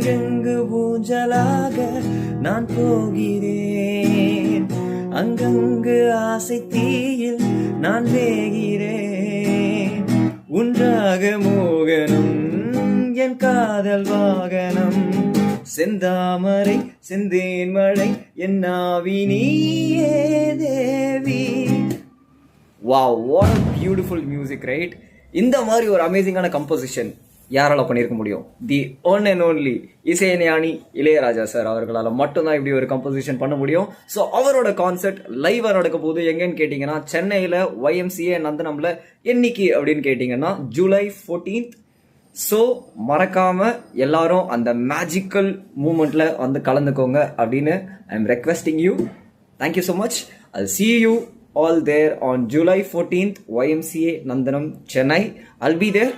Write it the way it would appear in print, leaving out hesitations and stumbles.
அங்கங்கு ஊஞ்சலாக நான் போகிறேன், அங்கங்கு ஆசை தீயில் நான் வேகிறேன். உன்றாக மோகனம் என் காதல் வாகனம், செந்தாமரை செந்தேன் மழை என் நாவி நீயே தேவி. Wow, what a beautiful music, right? இந்த மாதிரி ஒரு அமேசிங்கான கம்போசிஷன் யாரால பண்ணியிருக்க முடியும்? தி ஒன் அண்ட் ஓன்லி இசைஞானி இளையராஜா சார் அவர்களால் மட்டும்தான் இப்படி ஒரு கம்போசிஷன் பண்ண முடியும். ஸோ அவரோட கான்சர்ட் லைவாக நடக்க போது எங்கன்னு கேட்டிங்கன்னா சென்னையில் YMCA நந்தனம்ல என்னைக்கு அப்படின்னு கேட்டிங்கன்னா July 14th. ஸோ மறக்காம எல்லாரும் அந்த மேஜிக்கல் மூமெண்ட்ல வந்து கலந்துக்கோங்க அப்படின்னு I am requesting you. Thank you so much. I'll see you all there on July 14th, YMCA Nandanam, Chennai. I'll be there.